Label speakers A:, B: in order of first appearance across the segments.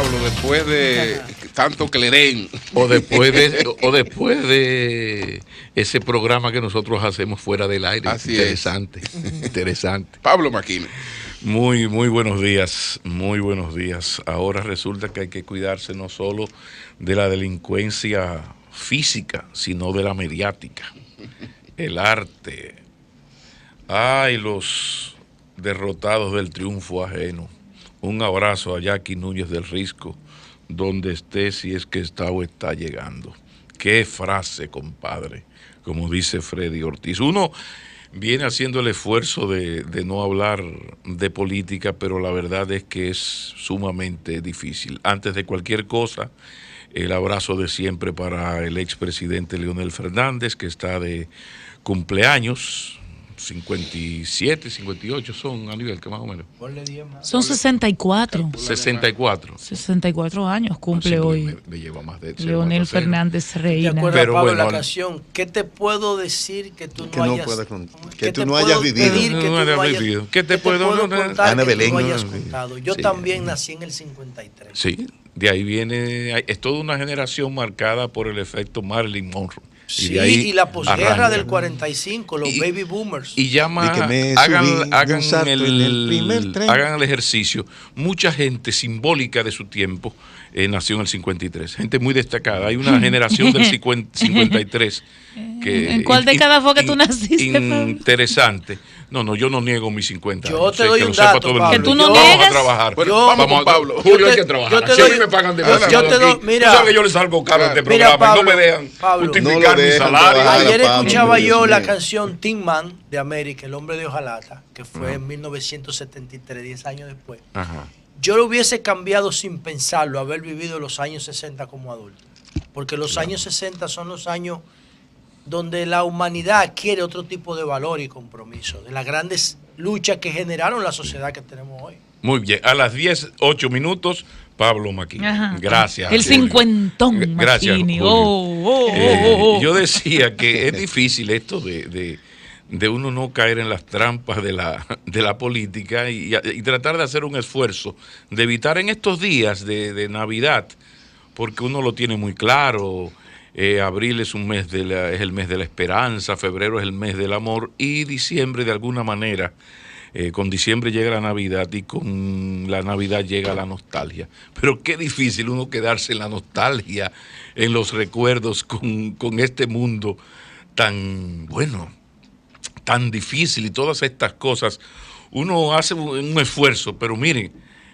A: Pablo, después de tanto que le den.
B: O después de ese programa que nosotros hacemos fuera del aire.
A: Así
B: interesante, interesante.
A: Pablo Maquina.
B: Muy buenos días, muy buenos días. Ahora resulta que hay que cuidarse no solo de la delincuencia física, sino de la mediática, el arte. Ay, los derrotados del triunfo ajeno. Un abrazo a Jackie Núñez del Risco, donde esté, si es que está o está llegando. Qué frase, compadre, como dice Freddy Ortiz. Uno viene haciendo el esfuerzo de no hablar de política, pero la verdad es que es sumamente difícil. Antes de cualquier cosa, el abrazo de siempre para el expresidente Leonel Fernández, que está de cumpleaños. 57, 58 son a nivel que más o menos.
C: Son 64.
B: 64
C: años cumple hoy.
B: Me lleva más de
C: Leonel Fernández Reina.
D: ¿Te acuerdas, Pablo, bueno, la canción? ¿Qué te puedo decir que tú no hayas vivido?
B: ¿Qué te puedo
D: contar Ana Belén, que tú no hayas contado? Yo también nací en el 53.
B: Sí, de ahí viene, es toda una generación marcada por el efecto Marilyn Monroe.
D: Sí, y la posguerra del 45, los baby boomers.
B: Y llama, hagan el ejercicio. Mucha gente simbólica de su tiempo nació en el 53. Gente muy destacada. Hay una generación del 53.
C: ¿En cuál década fue que tú naciste?
B: Interesante. No, yo no niego mis 50 años.
D: Yo te doy un dato, Pablo.
C: Que tú no
B: vamos
C: niegas.
B: a trabajar.
A: Bueno, vamos con Pablo.
B: Julio, hay que trabajar. Si me pagan demasiado.
D: Mira,
B: tú sabes que yo les salgo caro este programa.
D: Pablo,
B: no me dejan
D: Pablo,
B: justificar mi salario.
D: Ayer escuchaba yo la canción Tin Man de América, El hombre de hojalata, que fue en 1973, 10 años después.
B: Ajá.
D: Yo lo hubiese cambiado sin pensarlo, haber vivido los años 60 como adulto. Porque los años 60 son los años donde la humanidad adquiere otro tipo de valor y compromiso, de las grandes luchas que generaron la sociedad que tenemos hoy.
B: Muy bien, a las 10:08, Pablo Maquina. Gracias.
C: El cincuentón
B: Gracias,
C: Maquini.
B: Yo decía que es difícil esto de uno no caer en las trampas de la política y tratar de hacer un esfuerzo de evitar en estos días de Navidad, porque uno lo tiene muy claro. Abril es un mes es el mes de la esperanza, febrero es el mes del amor y diciembre de alguna manera, con diciembre llega la Navidad y con la Navidad llega la nostalgia. Pero qué difícil uno quedarse en la nostalgia, en los recuerdos con este mundo tan bueno, tan difícil y todas estas cosas. Uno hace un esfuerzo, pero miren,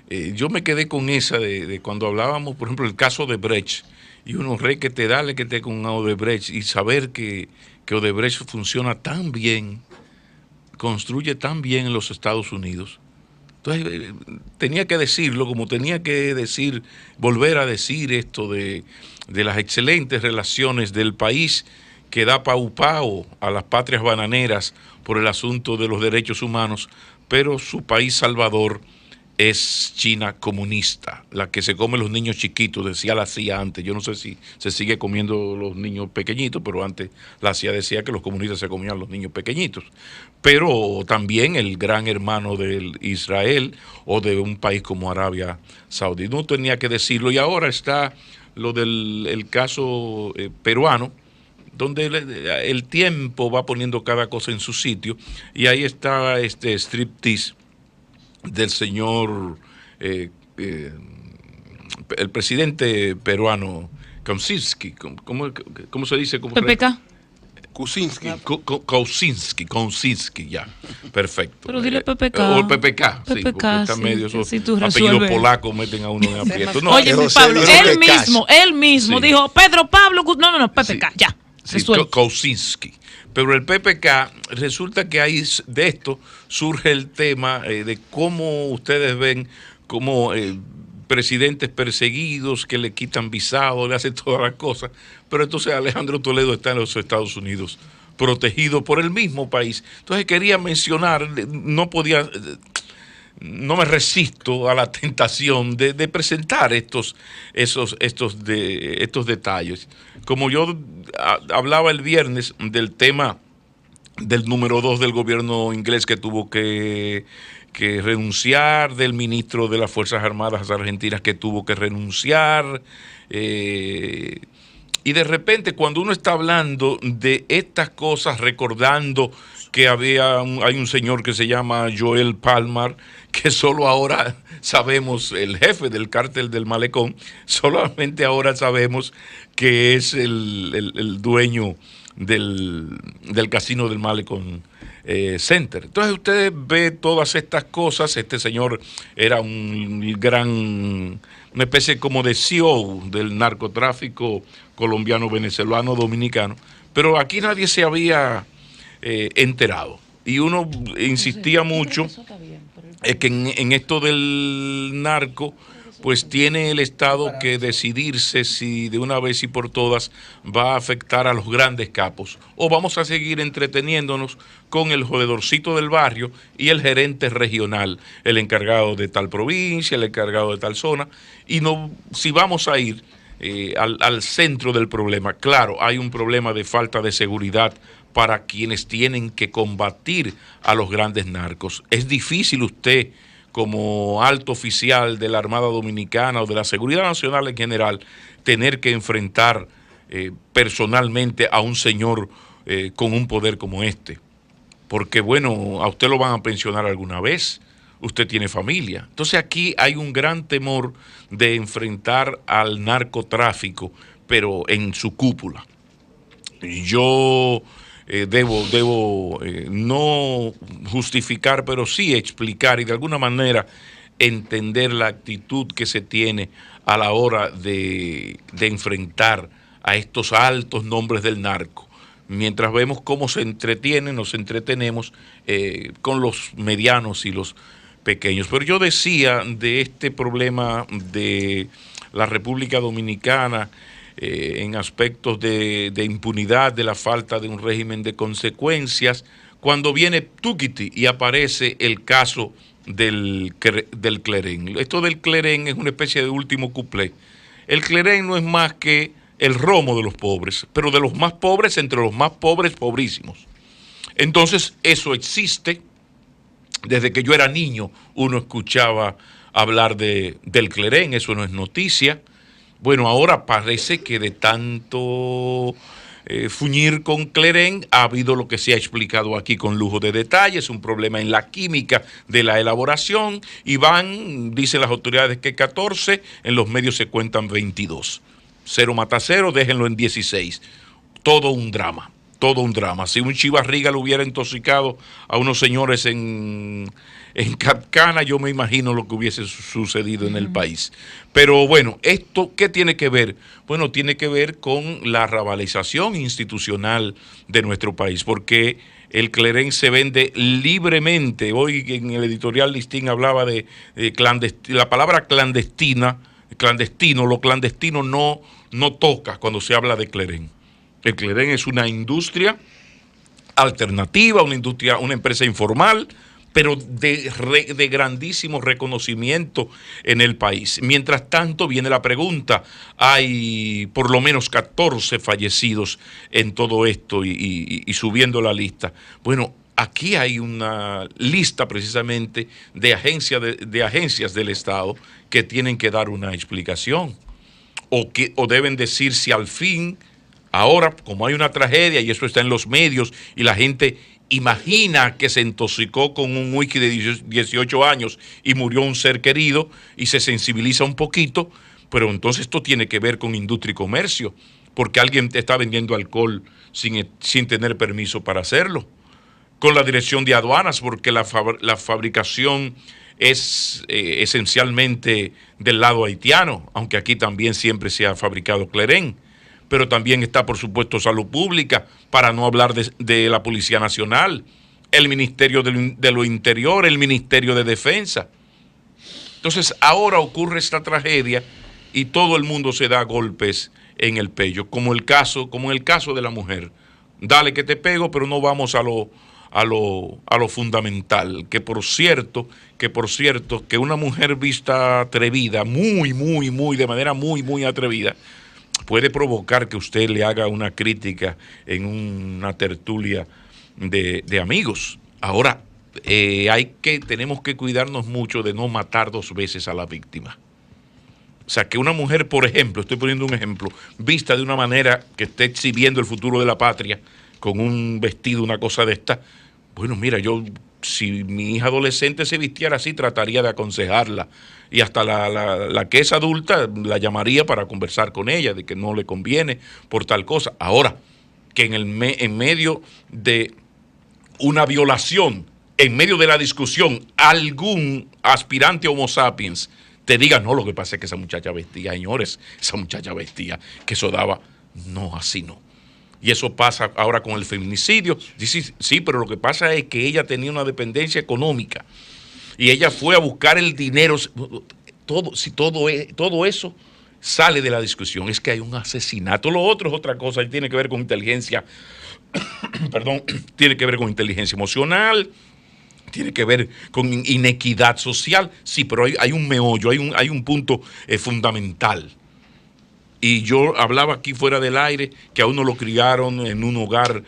B: yo me quedé con esa de cuando hablábamos, por ejemplo, el caso de Brecht. Y uno que te con Odebrecht y saber que Odebrecht funciona tan bien, construye tan bien en los Estados Unidos. Entonces tenía que decirlo, como tenía que volver a decir esto de las excelentes relaciones del país que da pau a las patrias bananeras por el asunto de los derechos humanos, pero su país salvador es China comunista, la que se come los niños chiquitos, decía la CIA antes. Yo no sé si se sigue comiendo los niños pequeñitos, pero antes la CIA decía que los comunistas se comían los niños pequeñitos. Pero también el gran hermano de Israel o de un país como Arabia Saudí. No tenía que decirlo. Y ahora está lo del caso peruano, donde el tiempo va poniendo cada cosa en su sitio. Y ahí está este striptease del señor el presidente peruano Kaczynski, ¿cómo se dice?
C: PPK.
B: Kaczynski, ya, perfecto.
C: Pero dile PPK.
B: O PPK, sí, porque está
C: sí,
B: medio esos
C: sí,
B: apellidos polacos meten a uno en aprieto. No,
C: oye, Pablo, él mismo
B: sí.
C: Dijo, Pedro Pablo, no, PPK, sí. Ya.
B: Sí, Kaczynski. Pero el PPK, resulta que ahí de esto surge el tema de cómo ustedes ven cómo presidentes perseguidos que le quitan visado, le hacen todas las cosas. Pero entonces Alejandro Toledo está en los Estados Unidos, protegido por el mismo país. Entonces quería mencionar, no me resisto a la tentación de presentar estos detalles. Como yo hablaba el viernes del tema del número 2 del gobierno inglés que tuvo que renunciar, del ministro de las Fuerzas Armadas Argentinas que tuvo que renunciar. Y de repente cuando uno está hablando de estas cosas, recordando que hay un señor que se llama Joel Palmar, que solo ahora sabemos, el jefe del cártel del Malecón, solamente ahora sabemos que es el dueño del casino del Malecón Center. Entonces usted ve todas estas cosas. Este señor era una especie como de CEO del narcotráfico colombiano, venezolano, dominicano, pero aquí nadie se había enterado. Y uno insistía mucho que en esto del narco, pues tiene el Estado que decidirse si de una vez y por todas va a afectar a los grandes capos o vamos a seguir entreteniéndonos con el jodedorcito del barrio y el gerente regional, el encargado de tal provincia, el encargado de tal zona, y no, si vamos a ir al centro del problema. Claro, hay un problema de falta de seguridad para quienes tienen que combatir a los grandes narcos. Es difícil usted, como alto oficial de la Armada Dominicana o de la Seguridad Nacional en general, tener que enfrentar personalmente a un señor con un poder como este. Porque, bueno, a usted lo van a pensionar alguna vez, usted tiene familia. Entonces aquí hay un gran temor de enfrentar al narcotráfico, pero en su cúpula. Yo debo no justificar, pero sí explicar y de alguna manera entender la actitud que se tiene a la hora de enfrentar a estos altos nombres del narco. Mientras vemos cómo nos entretenemos con los medianos y los pequeños. Pero yo decía de este problema de la República Dominicana, en aspectos de impunidad, de la falta de un régimen de consecuencias, cuando viene Tuquiti y aparece el caso del Clerén. Esto del Clerén es una especie de último cuplé. El Clerén no es más que el romo de los pobres, pero de los más pobres entre los más pobres, pobrísimos. Entonces, eso existe. Desde que yo era niño, uno escuchaba hablar del Clerén, eso no es noticia. Bueno, ahora parece que de tanto fuñir con Clerén ha habido lo que se ha explicado aquí con lujo de detalles, un problema en la química de la elaboración, y dicen las autoridades que 14, en los medios se cuentan 22. 0 mata 0, déjenlo en 16. Todo un drama. Si un Chivarriga lo hubiera intoxicado a unos señores en Capcana, yo me imagino lo que hubiese sucedido en el país. Pero bueno, ¿esto qué tiene que ver? Bueno, tiene que ver con la rabalización institucional de nuestro país, porque el Clerén se vende libremente. Hoy en el editorial Listín hablaba de la palabra clandestino, lo clandestino no toca cuando se habla de Clerén. El Clerén es una industria alternativa, una empresa informal, pero de grandísimo reconocimiento en el país. Mientras tanto, viene la pregunta, hay por lo menos 14 fallecidos en todo esto y subiendo la lista. Bueno, aquí hay una lista precisamente de agencias del Estado que tienen que dar una explicación o deben decir si al fin. Ahora, como hay una tragedia y eso está en los medios y la gente imagina que se intoxicó con un whisky de 18 años y murió un ser querido y se sensibiliza un poquito, pero entonces esto tiene que ver con industria y comercio, porque alguien te está vendiendo alcohol sin tener permiso para hacerlo. Con la dirección de aduanas, porque la fabricación es esencialmente del lado haitiano, aunque aquí también siempre se ha fabricado Clerén. Pero también está, por supuesto, Salud Pública, para no hablar de la Policía Nacional, el Ministerio de lo Interior, el Ministerio de Defensa. Entonces, ahora ocurre esta tragedia y todo el mundo se da golpes en el pecho, como en el caso de la mujer. Dale que te pego, pero no vamos a lo fundamental, que por cierto, que una mujer vista atrevida, de manera muy atrevida, puede provocar que usted le haga una crítica en una tertulia de amigos. Ahora, tenemos que cuidarnos mucho de no matar dos veces a la víctima. O sea, que una mujer, por ejemplo, estoy poniendo un ejemplo, vista de una manera que esté exhibiendo el futuro de la patria, con un vestido, una cosa de esta, bueno, mira, si mi hija adolescente se vistiera así, trataría de aconsejarla. Y hasta la que es adulta, la llamaría para conversar con ella, de que no le conviene por tal cosa. Ahora, que en medio de una violación, en medio de la discusión, algún aspirante Homo sapiens te diga, no, lo que pasa es que esa muchacha vestía, señores, esa muchacha vestía, que eso daba, no, así no. Y eso pasa ahora con el feminicidio. Dice, sí, pero lo que pasa es que ella tenía una dependencia económica y ella fue a buscar el dinero. Todo eso sale de la discusión. Es que hay un asesinato. Lo otro es otra cosa, tiene que ver con inteligencia, perdón, tiene que ver con inteligencia emocional, tiene que ver con inequidad social. Sí, pero hay un meollo, hay un punto fundamental. Y yo hablaba aquí fuera del aire que a uno lo criaron en un hogar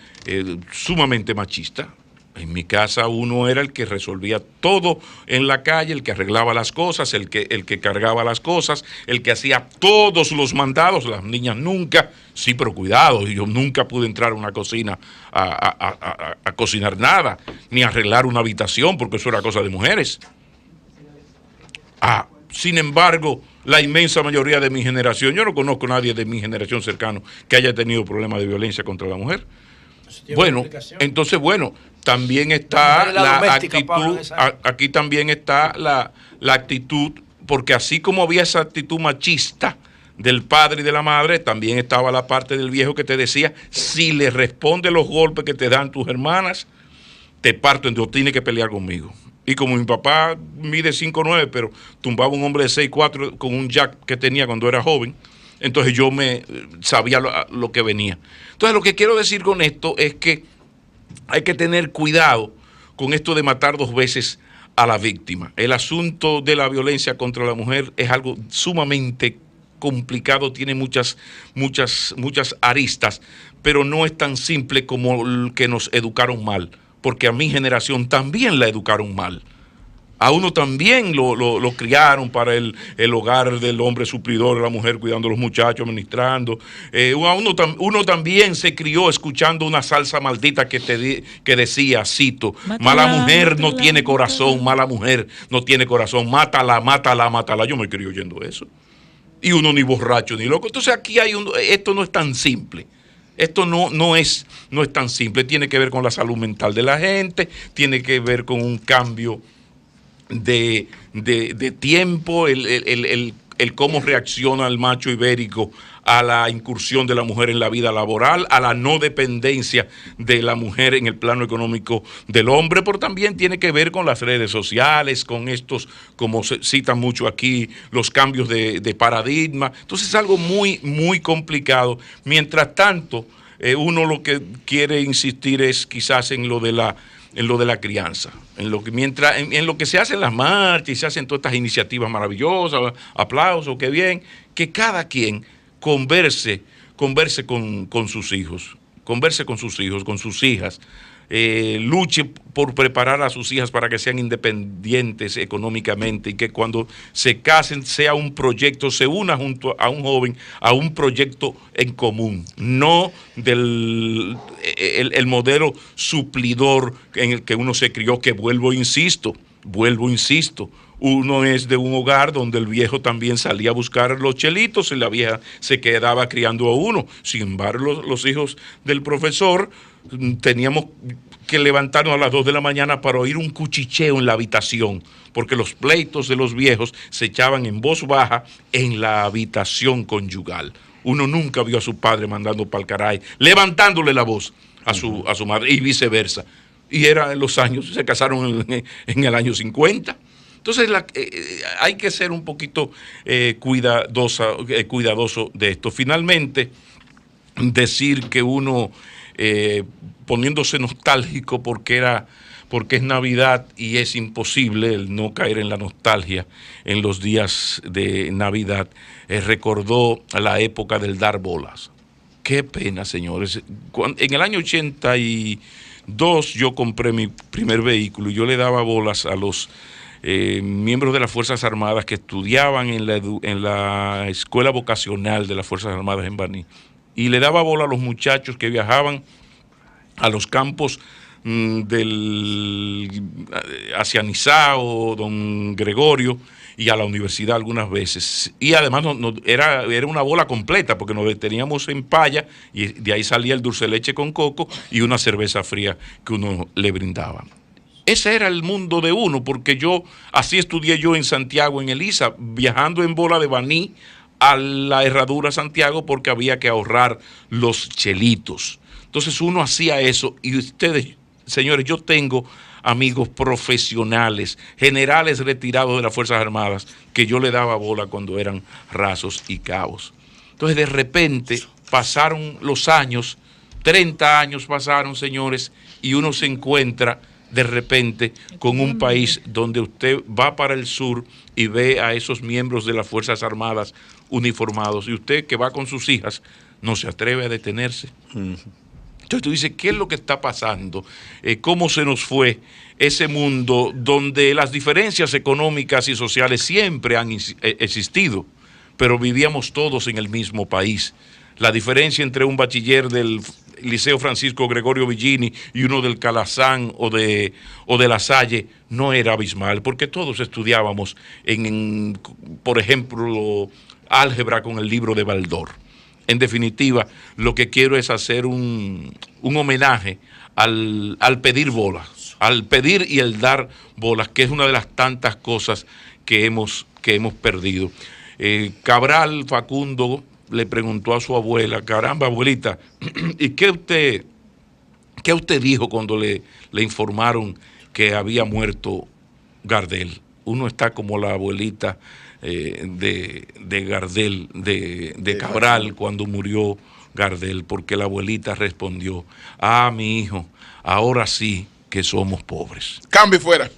B: sumamente machista. En mi casa uno era el que resolvía todo en la calle, el que arreglaba las cosas, el que cargaba las cosas, el que hacía todos los mandados. Las niñas nunca, sí, pero cuidado, yo nunca pude entrar a una cocina a cocinar nada, ni arreglar una habitación, porque eso era cosa de mujeres. Sin embargo, la inmensa mayoría de mi generación, yo no conozco a nadie de mi generación cercano que haya tenido problemas de violencia contra la mujer. Bueno, entonces, también está la actitud, aquí también está la actitud, porque así como había esa actitud machista del padre y de la madre, también estaba la parte del viejo que te decía, si le responde los golpes que te dan tus hermanas, te parto, entonces tienes que pelear conmigo. Y como mi papá mide 5'9", pero tumbaba un hombre de 6'4" con un jack que tenía cuando era joven, entonces yo sabía lo que venía. Entonces lo que quiero decir con esto es que hay que tener cuidado con esto de matar dos veces a la víctima. El asunto de la violencia contra la mujer es algo sumamente complicado, tiene muchas aristas, pero no es tan simple como el que nos educaron mal, porque a mi generación también la educaron mal. A uno también lo criaron para el hogar del hombre suplidor, la mujer cuidando a los muchachos, administrando. Uno también se crió escuchando una salsa maldita que decía, cito, mala mujer no tiene corazón, mala mujer no tiene corazón, mátala, mátala, mátala. Yo me crié oyendo eso. Y uno ni borracho ni loco. Entonces aquí esto no es tan simple. Esto no es tan simple. Tiene que ver con la salud mental de la gente, tiene que ver con un cambio de tiempo, el cómo reacciona el macho ibérico a la incursión de la mujer en la vida laboral, a la no dependencia de la mujer en el plano económico del hombre, pero también tiene que ver con las redes sociales, con estos, como se citan mucho aquí, los cambios de paradigma. Entonces es algo muy, muy complicado. Mientras tanto, uno lo que quiere insistir es quizás en lo de la crianza, en lo que se hacen las marchas y se hacen todas estas iniciativas maravillosas, aplausos, qué bien, que cada quien converse con sus hijos, con sus hijas, luche por preparar a sus hijas para que sean independientes económicamente y que cuando se casen sea un proyecto, se una junto a un joven a un proyecto en común, no el modelo suplidor en el que uno se crió, que vuelvo insisto, uno es de un hogar donde el viejo también salía a buscar los chelitos y la vieja se quedaba criando a uno. Sin embargo, los hijos del profesor teníamos que levantarnos a las 2 de la mañana para oír un cuchicheo en la habitación, porque los pleitos de los viejos se echaban en voz baja en la habitación conyugal. Uno nunca vio a su padre mandando pa'l caray, levantándole la voz a su madre y viceversa. Y era en los años, se casaron en el año 50. Entonces hay que ser un poquito cuidadoso de esto. Finalmente, decir que uno, poniéndose nostálgico porque es Navidad y es imposible el no caer en la nostalgia en los días de Navidad, recordó la época del dar bolas. Qué pena, señores. En el año 80 y 2, yo compré mi primer vehículo y yo le daba bolas a los miembros de las Fuerzas Armadas que estudiaban en la escuela vocacional de las Fuerzas Armadas en Baní. Y le daba bola a los muchachos que viajaban a los campos hacia Nizao, Don Gregorio, y a la universidad algunas veces. Y además era una bola completa, porque nos deteníamos en Paya y de ahí salía el dulce de leche con coco y una cerveza fría que uno le brindaba. Ese era el mundo de uno, porque así estudié yo en Santiago, en Elisa, viajando en bola de Baní a la Herradura Santiago, porque había que ahorrar los chelitos. Entonces uno hacía eso, y ustedes, señores, yo tengo amigos profesionales, generales retirados de las Fuerzas Armadas, que yo le daba bola cuando eran rasos y cabos. Entonces de repente pasaron los años, 30 años pasaron, señores, y uno se encuentra de repente con un país donde usted va para el sur y ve a esos miembros de las Fuerzas Armadas uniformados, y usted que va con sus hijas no se atreve a detenerse. Entonces tú dices, ¿qué es lo que está pasando? ¿Cómo se nos fue ese mundo donde las diferencias económicas y sociales siempre han existido, pero vivíamos todos en el mismo país? La diferencia entre un bachiller del Liceo Francisco Gregorio Villini y uno del Calazán o de La Salle no era abismal, porque todos estudiábamos por ejemplo, álgebra con el libro de Baldor. En definitiva, lo que quiero es hacer un homenaje al pedir bolas, al pedir y el dar bolas, que es una de las tantas cosas que hemos perdido. Cabral Facundo le preguntó a su abuela, caramba, abuelita, ¿y qué usted dijo cuando le informaron que había muerto Gardel? Uno está como la abuelita de Gardel, de Cabral, cuando murió Gardel, porque la abuelita respondió, mi hijo, ahora sí que somos pobres.
A: Cambio fuera.